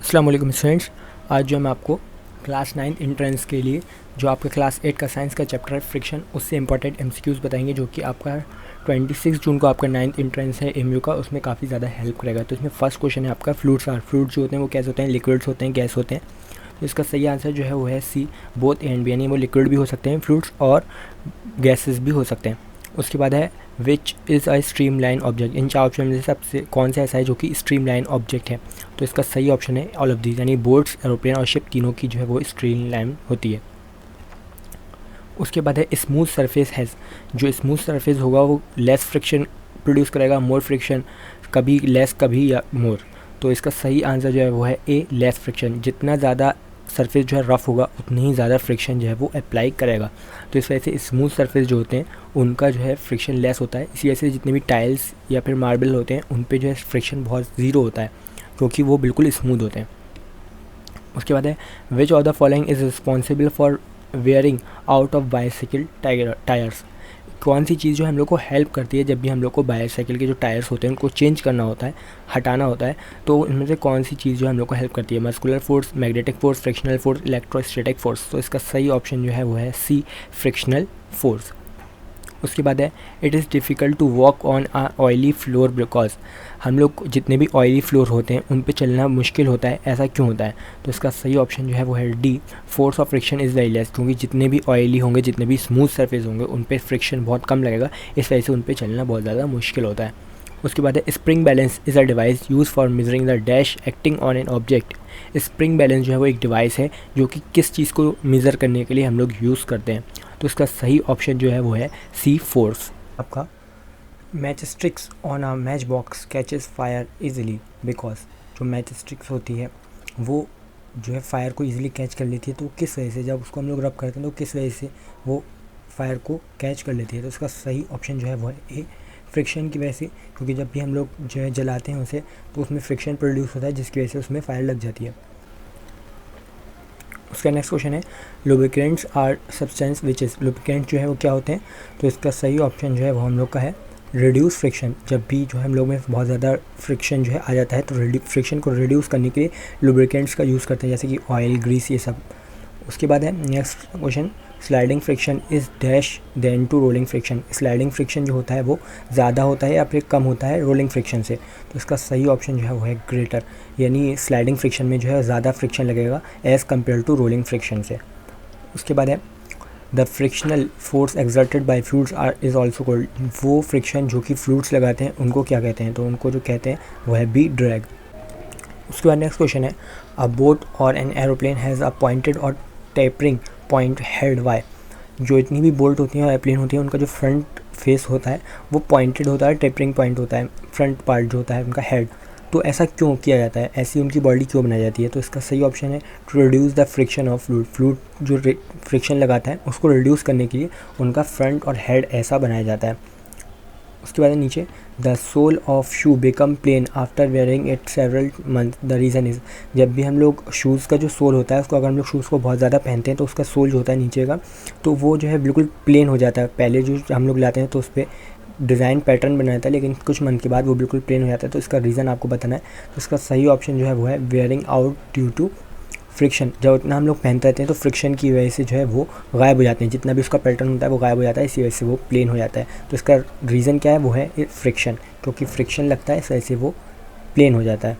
अस्सलाम वालेकुम स्टूडेंट्स। आज जो मैं आपको क्लास 9 इंट्रेंस के लिए जो आपका क्लास 8 का साइंस का चैप्टर है फ्रिक्शन, उससे इंपॉर्टेंट एमसीक्यूज़ बताएंगे जो कि आपका 26 जून को आपका 9th इंट्रेंस है एमयू का, उसमें काफ़ी ज़्यादा हेल्प करेगा। तो इसमें फर्स्ट क्वेश्चन है आपका फ्लूइड्स जो होते हैं वो कैसे होते हैं, लिक्विड्स होते हैं, गैस होते हैं। तो इसका सही आंसर जो है वो है सी, बोथ ए एंड बी, यानी वो लिक्विड भी हो सकते हैं फ्लूइड्स और गैसेस भी हो सकते हैं। उसके बाद है which is a streamline object. इन चार ऑप्शन में से सबसे कौन सा ऐसा है जो कि स्ट्रीम लाइन ऑब्जेक्ट है? तो इसका सही ऑप्शन है ऑल ऑफ दीज, यानी बोट्स, एरोप्लेन और शिप तीनों की जो है वो स्ट्रीम लाइन होती है। उसके बाद है स्मूथ सरफेस हैज़। जो स्मूथ सरफेस होगा वो लेस फ्रिक्शन प्रोड्यूस करेगा, मोर फ्रिक्शन, कभी लेस कभी या मोर। तो इसका सही आंसर जो है वो है ए, लेस फ्रिक्शन। जितना ज़्यादा सरफेस जो है रफ़ होगा उतनी ही ज़्यादा फ्रिक्शन जो है वो अप्लाई करेगा। तो इस वजह से स्मूथ सरफेस जो होते हैं उनका जो है फ्रिक्शन लेस होता है। इसी वजह से जितने भी टाइल्स या फिर मार्बल होते हैं उन पे जो है फ्रिक्शन बहुत ज़ीरो होता है, क्योंकि वो बिल्कुल स्मूथ होते हैं। उसके बाद है which of the following is responsible for wearing out of bicycle tyres. कौन सी चीज़ जो हम लोग को हेल्प करती है जब भी हम लोग को बाइसाइकिल के जो टायर्स होते हैं उनको चेंज करना होता है, हटाना होता है, तो इनमें से कौन सी चीज़ जो हम लोग को हेल्प करती है? Muscular force, magnetic force, frictional force, electrostatic force. तो इसका सही ऑप्शन जो है वो है सी, फ्रिक्शनल फोर्स। उसके बाद है it is difficult to walk on a oily floor because. हम लोग जितने भी ऑयली फ्लोर होते हैं उन पे चलना मुश्किल होता है, ऐसा क्यों होता है? तो इसका सही ऑप्शन जो है वो है D, force of friction is very less. क्योंकि जितने भी ऑयली होंगे, जितने भी स्मूथ सरफेस होंगे उन पे फ्रिक्शन बहुत कम लगेगा, इस वजह से उन पे चलना बहुत ज़्यादा मुश्किल होता है। उसके बाद है spring balance is a device use for measuring the dash acting on an object. Spring balance जो है वो एक डिवाइस है जो कि किस चीज़ को मेज़र करने के लिए हम लोग यूज़ करते हैं? तो इसका सही ऑप्शन जो है वो है सी, फोर्स। आपका match sticks on a match box catches fire easily because. जो मैच स्टिक्स होती है वो जो है फायर को इजीली कैच कर लेती है, तो किस वजह से? जब उसको हम लोग रब करते हैं तो किस वजह से वो फायर को कैच कर लेती है? तो इसका सही ऑप्शन जो है वो है ए, फ्रिक्शन की वजह से। क्योंकि जब भी हम लोग जो है जलाते हैं उसे तो उसमें फ्रिक्शन प्रोड्यूस होता है जिसकी वजह से उसमें फायर लग जाती है। उसका नेक्स्ट क्वेश्चन है lubricants are substance which is. Lubricant जो है वो क्या होते हैं? तो इसका सही ऑप्शन जो है वो हम लोग का है रिड्यूस फ्रिक्शन। जब भी जो है हम लोग में बहुत ज़्यादा फ्रिक्शन जो है आ जाता है तो फ्रिक्शन को रिड्यूस करने के लिए लुब्रिकेंट्स का यूज़ करते हैं, जैसे कि ऑयल, ग्रीस, ये सब। उसके बाद है next question sliding friction is dash than to rolling friction. Sliding friction जो होता है वो ज़्यादा होता है या फिर कम होता है रोलिंग फ्रिक्शन से? तो इसका सही ऑप्शन जो है वो है ग्रेटर, यानी स्लाइडिंग फ्रिक्शन में जो है ज़्यादा फ्रिक्शन लगेगा as compare to rolling friction से। उसके बाद है the frictional force exerted by fluids are is also called. वो फ्रिक्शन जो कि फ्लूइड्स लगाते हैं उनको क्या कहते हैं? तो उनको जो कहते हैं वो है बी, ड्रैग। उसके बाद नेक्स्ट क्वेश्चन है अ बोट और an aeroplane has a pointed और टेपरिंग पॉइंट हेड वाई। जो इतनी भी बोल्ट होती हैं और एयरप्लेन होती है उनका जो फ्रंट फेस होता है वो पॉइंटेड होता है, टेपरिंग पॉइंट होता है, फ्रंट पार्ट जो होता है उनका हेड। तो ऐसा क्यों किया जाता है? ऐसी उनकी बॉडी क्यों बनाई जाती है? तो इसका सही ऑप्शन है to reduce the friction of fluid. Fluid जो फ्रिक्शन लगाता है उसको रिड्यूस करने के लिए उनका फ्रंट और हेड ऐसा बनाया जाता है। उसके बाद नीचे the sole of shoe become plain after wearing it several month. The reason is. जब भी हम लोग शूज़ का जो सोल होता है उसको अगर हम लोग शूज़ को बहुत ज़्यादा पहनते हैं तो उसका सोल जो होता है नीचे का तो वो जो है बिल्कुल प्लेन हो जाता है। पहले जो हम लोग लाते हैं तो उस पर डिज़ाइन पैटर्न बनाया था, लेकिन कुछ मंथ के बाद वो बिल्कुल प्लेन हो जाता है। तो इसका रीज़न आपको बताना है। तो इसका सही ऑप्शन जो है वो है wearing out due to friction. जब इतना हम लोग पहनते रहते हैं तो फ्रिक्शन की वजह से जो है वो गायब हो जाते हैं, जितना भी उसका पैटर्न होता है वो गायब हो जाता है, इसी वजह से वो प्लेन हो जाता है। तो इसका रीज़न क्या है? वो है फ्रिक्शन, क्योंकि फ्रिक्शन लगता है इस वजह से वो प्लेन हो जाता है।